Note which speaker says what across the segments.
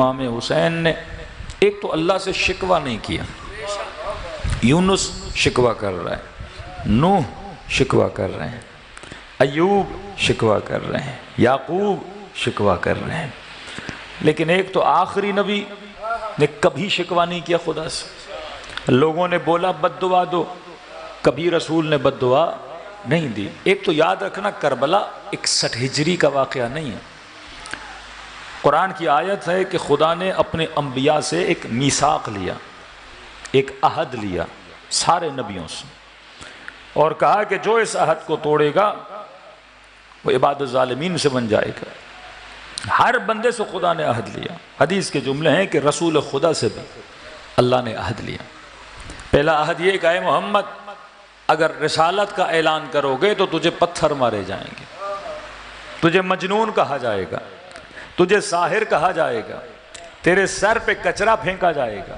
Speaker 1: امام حسین نے ایک تو اللہ سے شکوہ نہیں کیا. یونس شکوہ کر رہا ہے، نوح شکوہ کر رہے ہیں، ایوب شکوہ کر رہے ہیں، یعقوب شکوہ کر رہے ہیں، لیکن ایک تو آخری نبی نے کبھی شکوہ نہیں کیا خدا سے. لوگوں نے بولا بد دعا دو، کبھی رسول نے بد دعا نہیں دی. ایک تو یاد رکھنا کربلا 61 ہجری کا واقعہ نہیں ہے. قرآن کی آیت ہے کہ خدا نے اپنے انبیاء سے ایک میثاق لیا، ایک عہد لیا سارے نبیوں سے، اور کہا کہ جو اس عہد کو توڑے گا وہ عباد الظالمین سے بن جائے گا. ہر بندے سے خدا نے عہد لیا. حدیث کے جملے ہیں کہ رسول خدا سے بھی اللہ نے عہد لیا. پہلا عہد یہ کہ اے محمد اگر رسالت کا اعلان کرو گے تو تجھے پتھر مارے جائیں گے، تجھے مجنون کہا جائے گا، تجھے ساحر کہا جائے گا، تیرے سر پہ کچرا پھینکا جائے گا.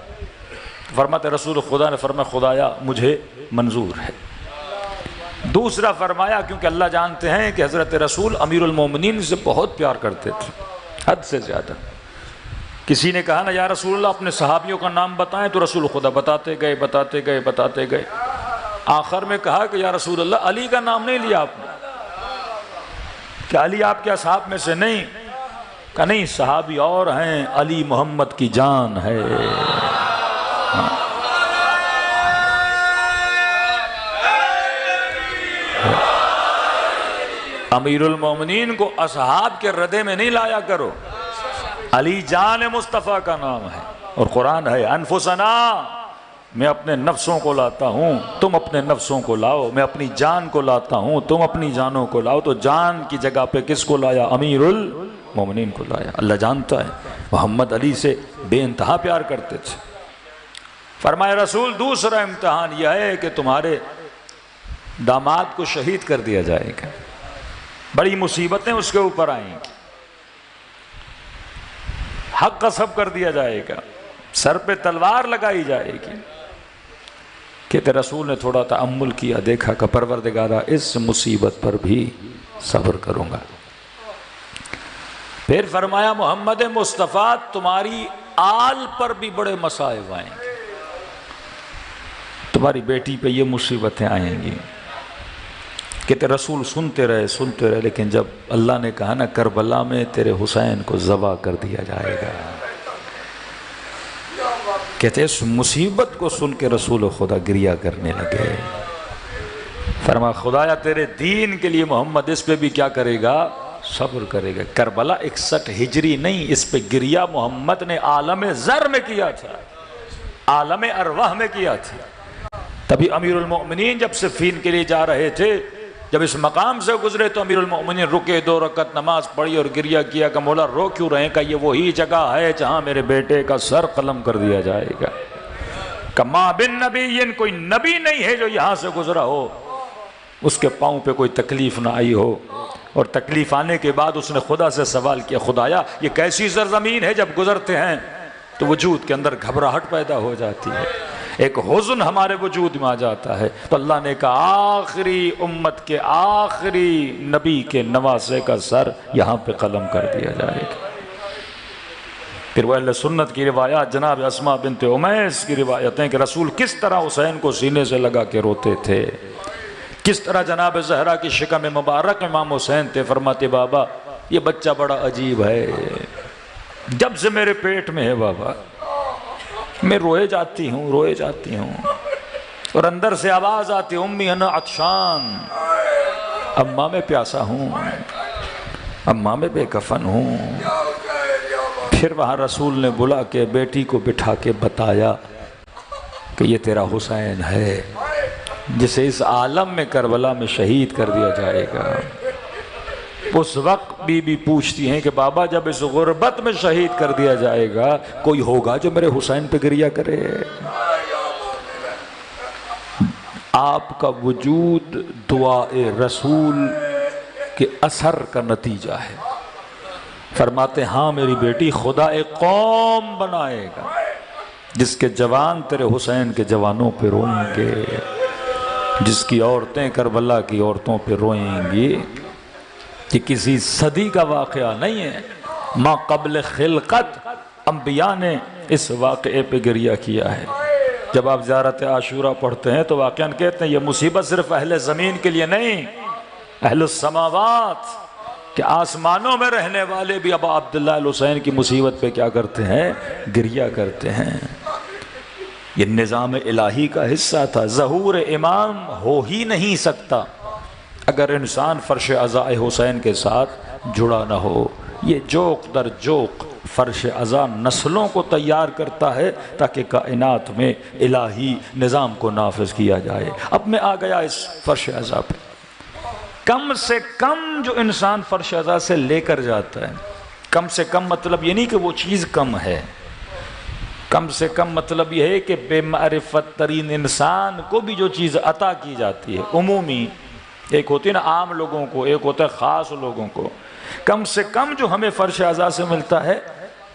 Speaker 1: فرماتے رسول خدا نے فرمایا خدایا مجھے منظور ہے. دوسرا فرمایا کیونکہ اللہ جانتے ہیں کہ حضرت رسول امیر المومنین سے بہت پیار کرتے تھے، حد سے زیادہ. کسی نے کہا نا یا رسول اللہ اپنے صحابیوں کا نام بتائیں، تو رسول خدا بتاتے گئے. آخر میں کہا کہ یا رسول اللہ علی کا نام نہیں لیا آپ نے، کہ علی آپ کے اصحاب میں سے نہیں؟ کہ نہیں، صحابی اور ہیں، علی محمد کی جان ہے. امیر المومنین کو اصحاب کے ردے میں نہیں لایا کرو. علی جان مصطفیٰ کا نام ہے، اور قرآن ہے انفسنا، میں اپنے نفسوں کو لاتا ہوں تم اپنے نفسوں کو لاؤ، میں اپنی جان کو لاتا ہوں تم اپنی جانوں کو لاؤ. تو جان کی جگہ پہ کس کو لایا؟ امیر المومنین کو لایا. اللہ جانتا ہے محمد علی سے بے انتہا پیار کرتے تھے. فرمایا رسول دوسرا امتحان یہ ہے کہ تمہارے داماد کو شہید کر دیا جائے گا، بڑی مصیبتیں اس کے اوپر آئیں گی، حق قصب کر دیا جائے گا، سر پہ تلوار لگائی جائے گی. کہتے رسول نے تھوڑا تأمل کیا، دیکھا کہ پروردگارا اس مصیبت پر بھی صبر کروں گا. پھر فرمایا محمد مصطفیٰ تمہاری آل پر بھی بڑے مصائب آئیں گے، تمہاری بیٹی پہ یہ مصیبتیں آئیں گی. کہتے رسول سنتے رہے، لیکن جب اللہ نے کہا نا کربلا میں تیرے حسین کو ذبح کر دیا جائے گا، کہتے اس مصیبت کو سن کے رسول خدا گریہ کرنے لگے. فرمایا خدایا تیرے دین کے لیے محمد اس پہ بھی کیا کرے گا؟ صبر کرے گا. کربلا 61 ہجری نہیں، اس پہ گریہ محمد نے عالم ذر میں کیا تھا، عالم ارواح میں کیا تھا. تبھی امیر المؤمنین جب صفین کے لیے جا رہے تھے، جب اس مقام سے گزرے تو امیر المؤمنین رکے، 2 رکعت نماز پڑھی اور گریہ کیا کہ مولا رو کیوں رہے ہیں؟ کہ یہ وہی جگہ ہے جہاں میرے بیٹے کا سر قلم کر دیا جائے گا. کہ ما بن نبی، کوئی نبی نہیں ہے جو یہاں سے گزرا ہو اس کے پاؤں پہ کوئی تکلیف نہ آئی ہو. اور تکلیف آنے کے بعد اس نے خدا سے سوال کیا خدایا یہ کیسی سرزمین ہے، جب گزرتے ہیں تو وجود کے اندر گھبراہٹ پیدا ہو جاتی ہے، ایک حزن ہمارے وجود میں آ جاتا ہے. تو اللہ نے کہا آخری امت کے آخری نبی کے نواسے کا سر یہاں پہ قلم کر دیا جائے گا. پھر وہ اہل سنت کی روایات، جناب اسماء بنت امیس کی روایتیں کہ رسول کس طرح حسین کو سینے سے لگا کے روتے تھے، کس طرح جناب زہرا کی شکم مبارک امام حسین تھے. فرماتے بابا یہ بچہ بڑا عجیب ہے، جب سے میرے پیٹ میں ہے بابا میں روئے جاتی ہوں اور اندر سے آواز آتی امی انا عطشان، اماں میں پیاسا ہوں، اماں میں بے کفن ہوں. پھر وہاں رسول نے بلا کے بیٹی کو بٹھا کے بتایا کہ یہ تیرا حسین ہے جسے اس عالم میں کربلا میں شہید کر دیا جائے گا. اس وقت بی بی پوچھتی ہیں کہ بابا جب اس غربت میں شہید کر دیا جائے گا کوئی ہوگا جو میرے حسین پہ گریہ کرے؟ آپ کا وجود دعائے رسول کے اثر کا نتیجہ ہے. فرماتے ہاں میری بیٹی خدا ایک قوم بنائے گا جس کے جوان تیرے حسین کے جوانوں پہ روئیں گے، جس کی عورتیں کربلا کی عورتوں پہ روئیں گی. یہ کسی صدی کا واقعہ نہیں ہے، ما قبل خلقت انبیاء نے اس واقعے پہ گریہ کیا ہے۔ جب آپ زیارت عاشورہ پڑھتے ہیں تو واقعاً کہتے ہیں یہ مصیبت صرف اہل زمین کے لیے نہیں، اہل السماوات کہ آسمانوں میں رہنے والے بھی ابا عبداللہ الحسین کی مصیبت پہ کیا کرتے ہیں؟ گریہ کرتے ہیں۔ یہ نظام الہی کا حصہ تھا۔ ظہور امام ہو ہی نہیں سکتا اگر انسان فرش عزا حسین کے ساتھ جڑا نہ ہو۔ یہ جوق در جوق فرش عزا نسلوں کو تیار کرتا ہے تاکہ کائنات میں الہی نظام کو نافذ کیا جائے۔ اب میں آ گیا اس فرش عزا پہ۔ کم سے کم جو انسان فرش عزا سے لے کر جاتا ہے، کم سے کم مطلب یہ نہیں کہ وہ چیز کم ہے، کم سے کم مطلب یہ ہے کہ بے معرفت ترین انسان کو بھی جو چیز عطا کی جاتی ہے، عمومی، ایک ہوتی ہے نا عام لوگوں کو، ایک ہوتا ہے خاص لوگوں کو، کم سے کم جو ہمیں فرش عزا سے ملتا ہے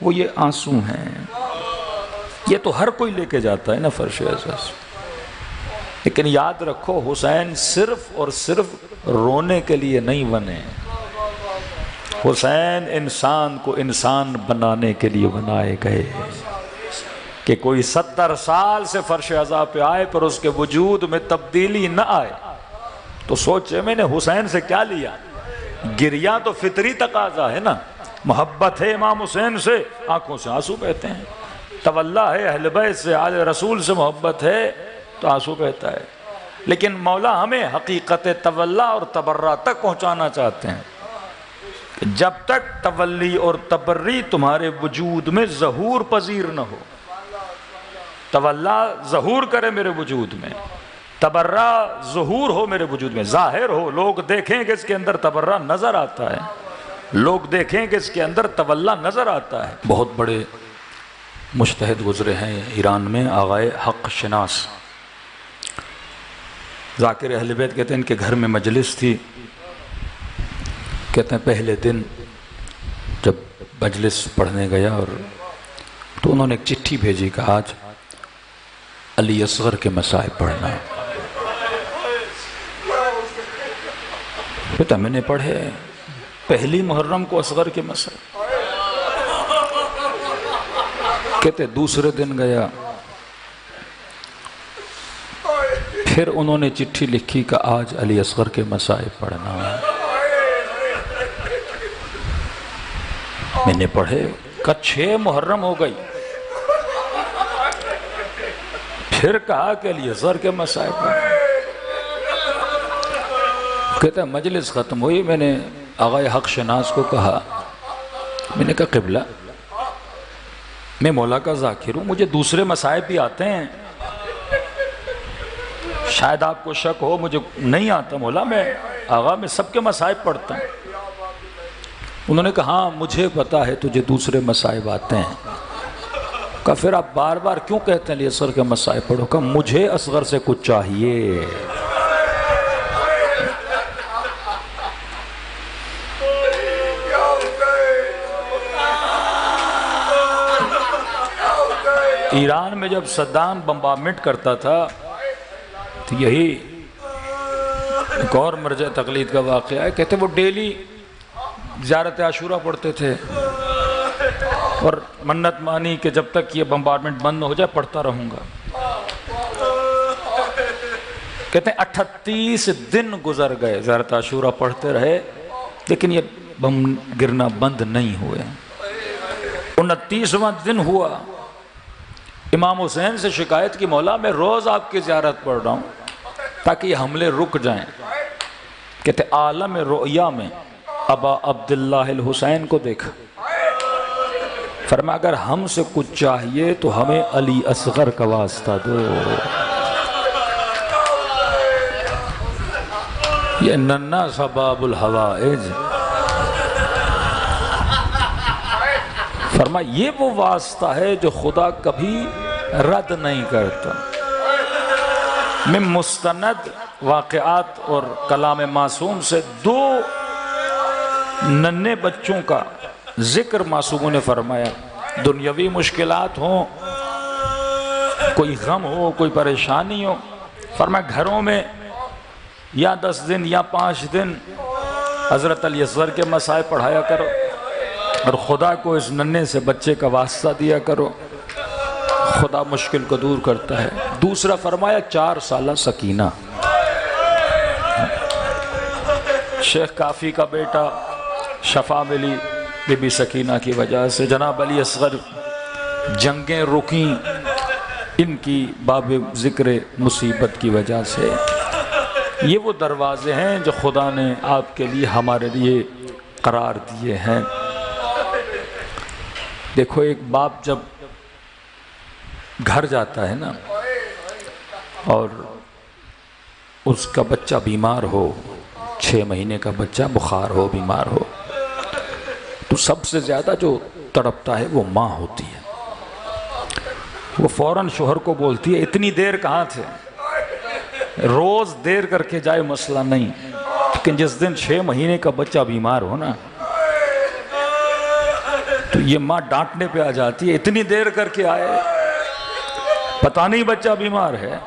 Speaker 1: وہ یہ آنسو ہیں۔ یہ تو ہر کوئی لے کے جاتا ہے نا فرش عزا سے، لیکن یاد رکھو حسین صرف اور صرف رونے کے لیے نہیں بنے، حسین انسان کو انسان بنانے کے لیے بنائے گئے کہ کوئی 70 سال سے فرش عزا پہ آئے پر اس کے وجود میں تبدیلی نہ آئے تو سوچے میں نے حسین سے کیا لیا؟ گریہ تو فطری تقاضا ہے نا، محبت ہے امام حسین سے آنکھوں سے آنسو بہتے ہیں، تولا ہے اہل بیت سے، آل رسول سے محبت ہے تو آنسو بہتا ہے، لیکن مولا ہمیں حقیقت تولا اور تبرہ تک پہنچانا چاہتے ہیں کہ جب تک تولی اور تبری تمہارے وجود میں ظہور پذیر نہ ہو، تولا ظہور کرے میرے وجود میں، تبرہ ظہور ہو میرے وجود میں، ظاہر ہو، لوگ دیکھیں کہ اس کے اندر تبرہ نظر آتا ہے، لوگ دیکھیں کہ اس کے اندر تولا نظر آتا ہے۔ بہت بڑے مجتہد گزرے ہیں ایران میں، آغائے حق شناس ذاکر اہل بیت، کہتے ہیں ان کے گھر میں مجلس تھی، کہتے ہیں پہلے دن جب مجلس پڑھنے گیا اور تو انہوں نے ایک چٹھی بھیجی کہ آج علی اصغر کے مصائب پڑھنا۔ کہتا میں نے پڑھے پہلی محرم کو اصغر کے مصائب، کہتے دوسرے دن گیا، پھر انہوں نے چٹھی لکھی کہ آج علی اصغر کے مصائب پڑھنا۔ میں نے پڑھے کہ 6 محرم ہو گئی، پھر کہا کہ علی اصغر کے مصائب پڑھنا۔ کہتا ہے مجلس ختم ہوئی، میں نے آغائے حق شناس کو کہا، میں نے کہا قبلہ میں مولا کا ذاکر ہوں، مجھے دوسرے مصائب بھی آتے ہیں، شاید آپ کو شک ہو مجھے نہیں آتا مولا، میں آغا میں سب کے مصائب پڑھتا ہوں۔ انہوں نے کہا ہاں مجھے پتا ہے تجھے دوسرے مصائب آتے ہیں۔ کہا پھر آپ بار بار کیوں کہتے ہیں علی اصغر کے مصائب پڑھو؟ کہا مجھے اصغر سے کچھ چاہیے۔ ایران میں جب صدام بمبارمنٹ کرتا تھا تو یہی ایک اور مرجع تقلید کا واقعہ ہے، کہتے وہ ڈیلی زیارت عاشورہ پڑھتے تھے اور منت مانی کہ جب تک یہ بمبارمنٹ بند نہ ہو جائے پڑھتا رہوں گا۔ کہتے ہیں 38 دن گزر گئے، زیارت عاشورہ پڑھتے رہے لیکن یہ بم گرنا بند نہیں ہوئے۔ 29واں دن ہوا، امام حسین سے شکایت کی مولا میں روز آپ کی زیارت پڑھ رہا ہوں تاکہ یہ حملے رک جائیں۔ کہتے عالم رؤیا میں ابا عبداللہ الحسین کو دیکھا، فرمایا اگر ہم سے کچھ چاہیے تو ہمیں علی اصغر کا واسطہ دو۔ یہ ننا سا باب الحوائج، فرمایا یہ وہ واسطہ ہے جو خدا کبھی رد نہیں کرتا۔ میں مستند واقعات اور کلام معصوم سے 2 ننھے بچوں کا ذکر معصوموں نے فرمایا، دنیاوی مشکلات ہوں، کوئی غم ہو، کوئی پریشانی ہو، فرمایا گھروں میں یا 10 دن یا 5 دن حضرت علی اصغر کے مصائب پڑھایا کرو۔ اور خدا کو اس ننھے سے بچے کا واسطہ دیا کرو، خدا مشکل کو دور کرتا ہے۔ دوسرا فرمایا 4 سالہ سکینہ، شیخ کافی کا بیٹا شفا ملی بی بی سکینہ کی وجہ سے، جناب علی اصغر جنگیں رکیں ان کی باب ذکر مصیبت کی وجہ سے۔ یہ وہ دروازے ہیں جو خدا نے آپ کے لیے ہمارے لیے قرار دیے ہیں۔ دیکھو ایک باپ جب گھر جاتا ہے نا اور اس کا بچہ بیمار ہو، 6 مہینے کا بچہ بخار ہو، بیمار ہو، تو سب سے زیادہ جو تڑپتا ہے وہ ماں ہوتی ہے۔ وہ فوراً شوہر کو بولتی ہے اتنی دیر کہاں تھے، روز دیر کر کے جائے مسئلہ نہیں، لیکن جس دن 6 مہینے کا بچہ بیمار ہو نا تو یہ ماں ڈانٹنے پہ آ جاتی ہے، اتنی دیر کر کے آئے، پتہ نہیں بچہ بیمار ہے۔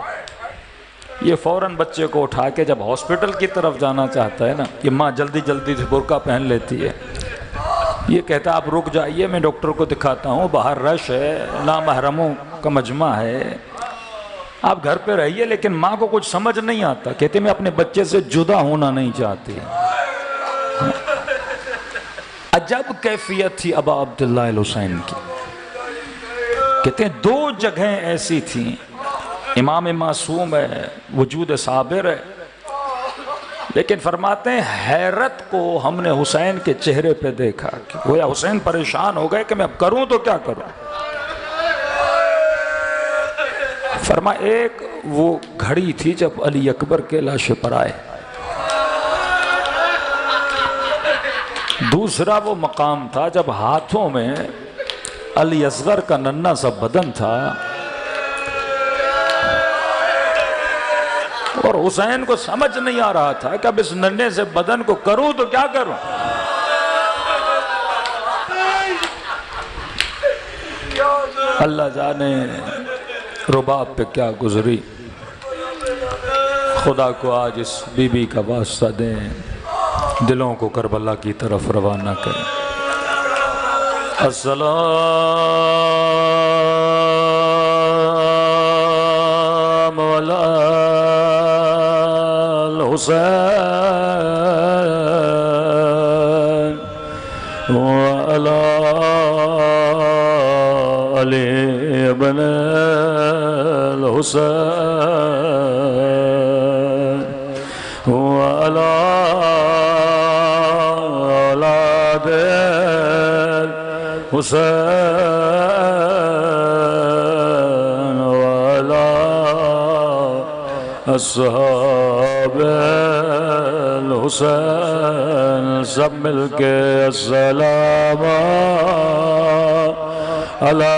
Speaker 1: یہ فوراً بچے کو اٹھا کے جب ہاسپٹل کی طرف جانا چاہتا ہے نا، یہ ماں جلدی جلدی سے برقع پہن لیتی ہے، یہ کہتا ہے آپ رک جائیے میں ڈاکٹر کو دکھاتا ہوں، باہر رش ہے، نامحرموں کا مجمع ہے، آپ گھر پہ رہیے۔ لیکن ماں کو کچھ سمجھ نہیں آتا، کہتے میں اپنے بچے سے جدا ہونا نہیں چاہتی۔ عجب کیفیت تھی ابا عبداللہ الحسین کی، کہتے ہیں 2 جگہیں ایسی تھیں، امام معصوم ہے، وجود صابر ہے، لیکن فرماتے ہیں حیرت کو ہم نے حسین کے چہرے پہ دیکھا کہ گویا حسین پریشان ہو گئے کہ میں اب کروں تو کیا کروں۔ فرما ایک وہ گھڑی تھی جب علی اکبر کے لاشے پر آئے، دوسرا وہ مقام تھا جب ہاتھوں میں علی اصغر کا ننھا سا بدن تھا اور حسین کو سمجھ نہیں آ رہا تھا کہ اب اس ننھے سے بدن کو کروں تو کیا کروں۔ اللہ جانے رباب پہ کیا گزری، خدا کو آج اس بی بی کا واسطہ دیں، دلوں کو کربلا کی طرف روانہ کریں۔ السلام علی الحسین وعلی علی ابن الحسین وعلی اولاد الحسین وعلی اصحاب الحسین، سب مل کے السلام علی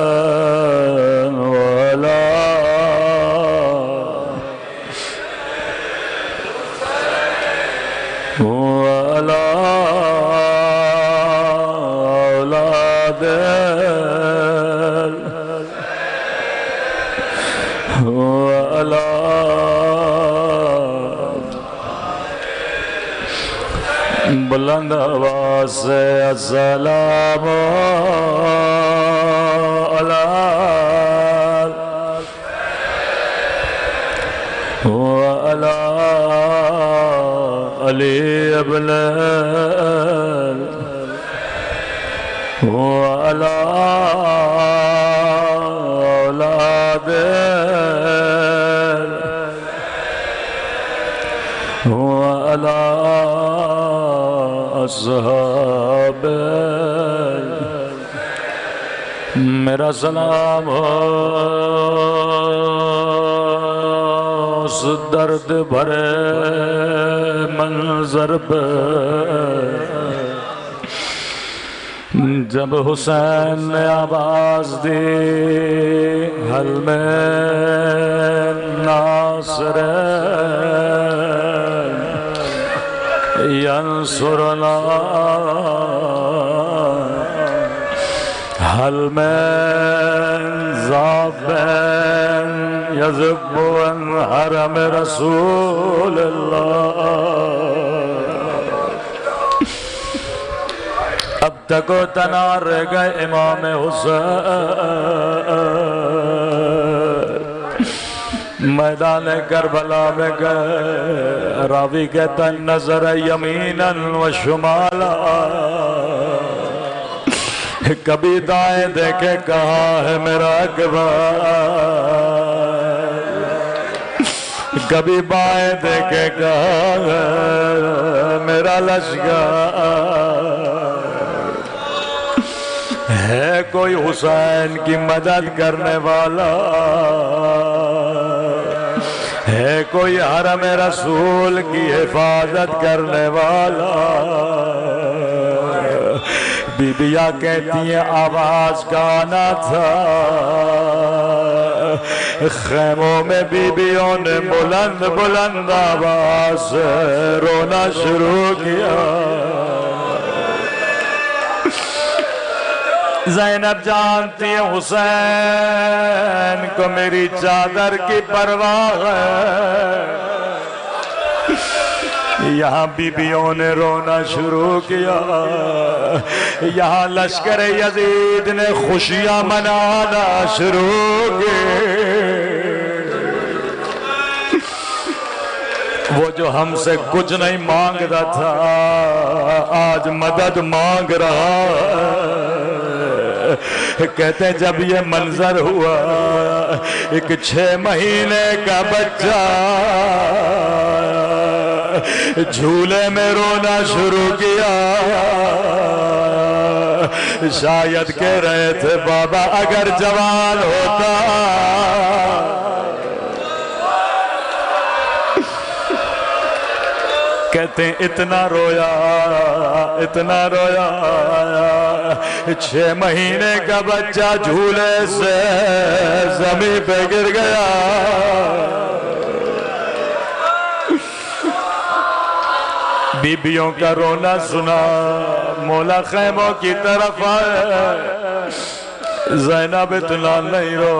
Speaker 1: الحسین وعلی اولاد بلند آواز سے السلام علی وعلی علی ابن وعلی اولاد وعلی اصحاب، میرا سلام اس درد بھرے منظر پہ جب حسین نے آواز دی حل میں ناصر ینصرنا هل من ذاب يذب عن حرم رسول الله اب تک تنہا رہ گئے امام حسین میدان کربلا میں گئے راوی کہتا نظر یمینا و شمالا کبھی دائیں دیکھے کہاں ہے میرا اکبر کبھی بائیں دیکھے کہاں ہے میرا لشکر ہے کوئی حسین کی مدد کرنے والا ہے کوئی حرم رسول کی حفاظت کرنے والا بیبیاں کہتی ہیں آواز کا آنا تھا خیموں میں بیبیوں نے بلند بلند آواز سے رونا شروع کیا زینب جانتی ہے حسین کو میری چادر کی پرواہ ہے یہاں بیبیوں نے رونا شروع کیا یہاں لشکر یزید نے خوشیاں منانا شروع کی وہ جو ہم سے کچھ نہیں مانگتا تھا آج مدد مانگ رہا کہتے جب یہ منظر ہوا ایک 6 مہینے کا بچہ جھولے میں رونا شروع کیا شاید کہہ رہے تھے بابا اگر جوان ہوتا کہتے ہیں اتنا رویا 6 مہینے کا بچہ جھولے سے زمین پہ گر گیا بیبیوں کا رونا سنا مولا خیموں کی طرف آئے زینب اتنا نہیں رو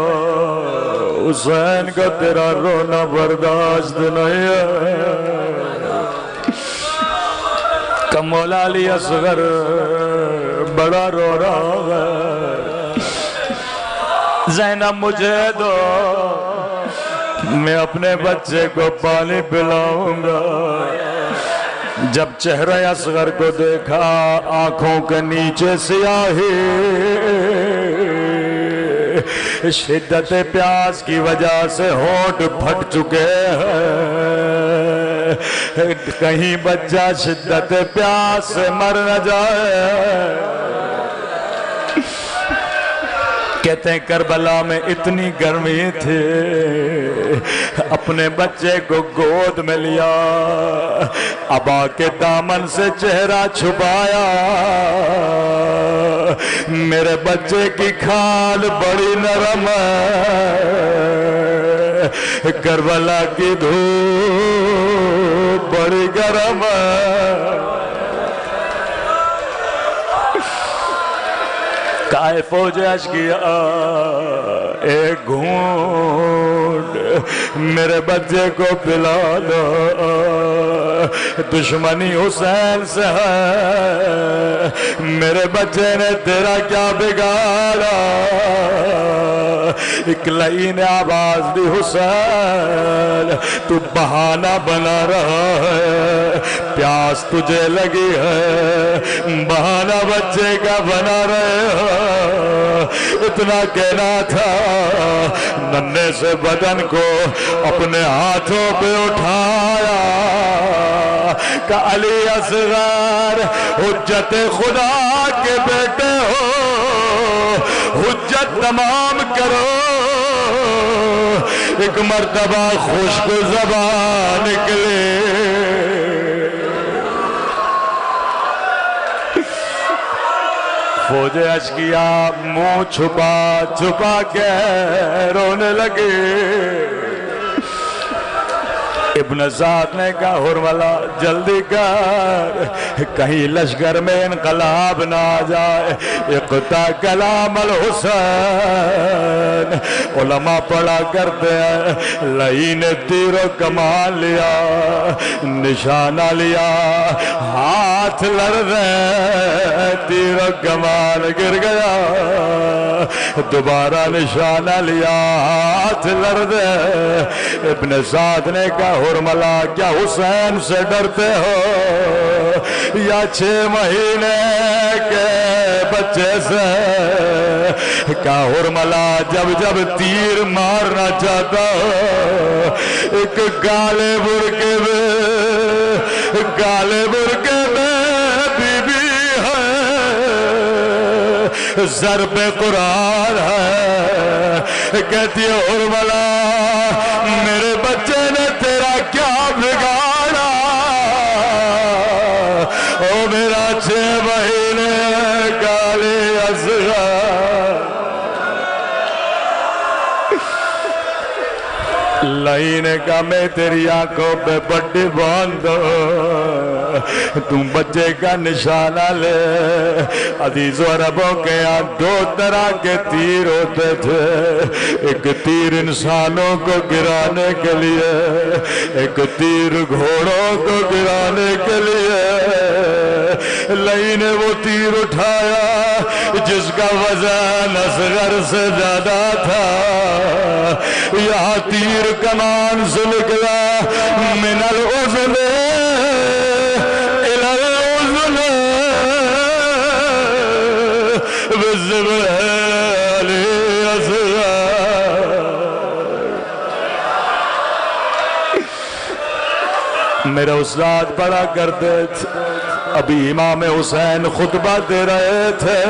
Speaker 1: حسین کا تیرا رونا برداشت نہیں ہے کہ مولا علی اصغر بڑا رو رہا ہے زینب مجھے دو میں اپنے بچے کو پانی پلاؤں گا جب چہرہ اصغر کو دیکھا آنکھوں کے نیچے سیاہی شدت پیاس کی وجہ سے ہونٹ پھٹ چکے ہیں کہیں بچہ شدت پیاس سے مر نہ جائے کہتے ہیں کربلا میں اتنی گرمی تھی اپنے بچے کو گود میں لیا ابا کے دامن سے چہرہ چھپایا میرے بچے کی کھال بڑی نرم ہے کربلا کی دھوپ بڑی گرم ہے کائے فوج اشکیا ایک گھونٹ میرے بچے کو پلا دو دشمنی حسین سے ہے میرے بچے نے تیرا کیا بگاڑا ایک لئین آواز دی حسین تو بہانہ بنا رہا ہے پیاس تجھے لگی ہے بہانہ بچے کا بنا رہے ہو اتنا کہنا تھا ننھے سے بدن کو اپنے ہاتھوں پہ اٹھایا کہ علی اصغر حجت خدا کے بیٹے ہو حجت تمام کرو ایک مرتبہ خشک زبان نکلے فوج اشکیا منہ چھپا چھپا کے رونے لگے ابن سعد نے کہا حرملہ جلدی کر کہیں لشکر میں انقلاب نہ آ جائے، اقطع کلام الحسین۔ علماء پڑھا کرتے ہیں لئی نے تیر و کمان لیا، نشانہ لیا، ہاتھ لرزے، تیر و کمان گر گیا، دوبارہ نشانہ لیا، ہاتھ لرزے۔ ابن سعد نے کہا حرملہ کیا حسین سے ڈرتے ہو یا 6 مہینے کے بچے سے؟ کہا حرملہ جب جب تیر مارنا چاہتا ہو، ایک کالے برقعے میں بی بی ہے، ضرب قرآن ہے، کہتی ہے حرملہ میرے بچے نے تیرا کیا بگاڑا، او میرا 6 مہینے کالے اصغر۔ لئی نے کہا میں تیری آنکھوں پہ پٹی باندھ دو، تم بچے کا نشانہ لے۔ عزیز و عربوں کے یہاں 2 طرح کے تیر ہوتے تھے، ایک تیر انسانوں کو گرانے کے لیے، ایک تیر گھوڑوں کو گرانے کے لیے۔ لئی نے وہ تیر اٹھایا جس کا وزن اصغر سے زیادہ تھا، یہاں تیر کمان سے نکلا، من الاذن الى الاذن بالزبال اصغر۔ میرے استاد پڑھا کرتے تھے، ابھی امام حسین خطبہ دے رہے تھے،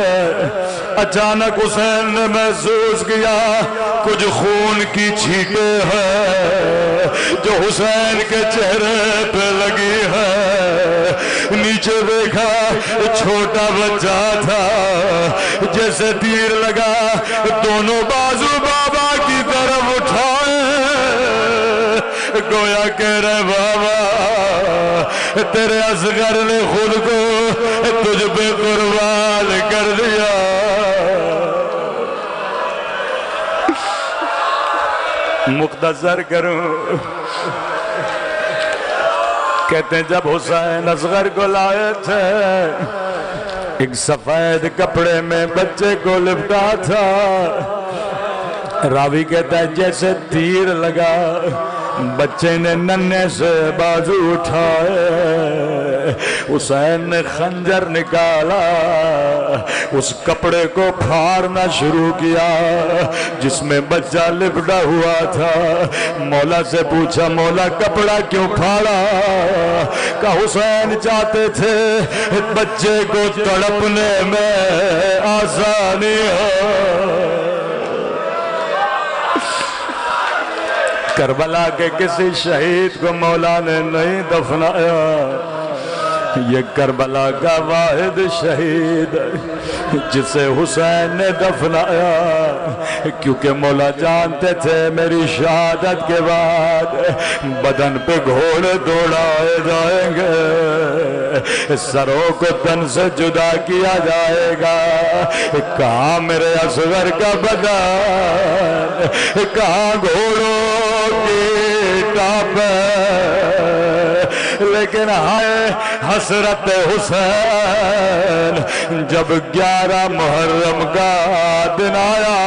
Speaker 1: اچانک حسین نے محسوس کیا کچھ خون کی چھینٹیں ہیں جو حسین کے چہرے پہ لگی ہے۔ نیچے دیکھا چھوٹا بچہ تھا، جیسے تیر لگا دونوں بازو بابا کی طرف اٹھائے، گویا کہہ رہے بابا تیرے اصغر نے خود کو تجھ پہ قربان کر دیا۔ مختصر کروں، کہتے ہیں جب حسین اصغر کو لائے تھے، ایک سفید کپڑے میں بچے کو لپٹا تھا، راوی کہتا ہے جیسے تیر لگا، بچے نے ننھے سے بازو اٹھائے، حسین نے خنجر نکالا، اس کپڑے کو پھاڑنا شروع کیا جس میں بچہ لپٹا ہوا تھا۔ مولا سے پوچھا مولا کپڑا کیوں پھاڑا؟ کہ حسین چاہتے تھے بچے کو تڑپنے میں آسانی ہو۔ کربلا کے کسی شہید کو مولا نے نہیں دفنایا، یہ کربلا کا واحد شہید جسے حسین نے دفنایا، کیونکہ مولا جانتے تھے میری شہادت کے بعد بدن پہ گھوڑے دوڑائے جائیں گے، سروں کو تن سے جدا کیا جائے گا، کہاں میرے اصغر کا بدن، کہاں گھوڑوں کی ٹاپ، لیکن ہائے حسرت حسین جب 11 محرم کا دن آیا،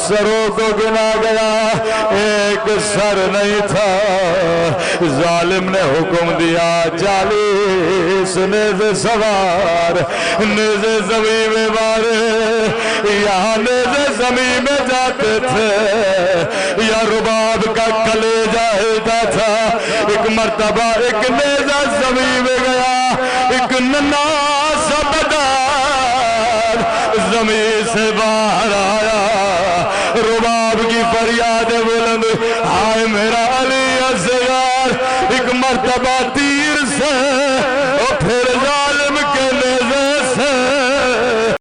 Speaker 1: سروں کو گنا گیا، ایک سر نہیں تھا، ظالم نے حکم دیا 40 نیزے سوار نیزے زمین میں مارے، یہاں نیزے زمین میں جاتے تھے یا رباب کا کلیجہ ہلتا تھا، ایک مرتبہ ایک نیزہ زمین میں گیا، ایک ننھا سا بدن زمین سے باہر آیا، رباب کی فریاد بلند، ہائے میرا علی اصغر، ایک مرتبہ تیر سے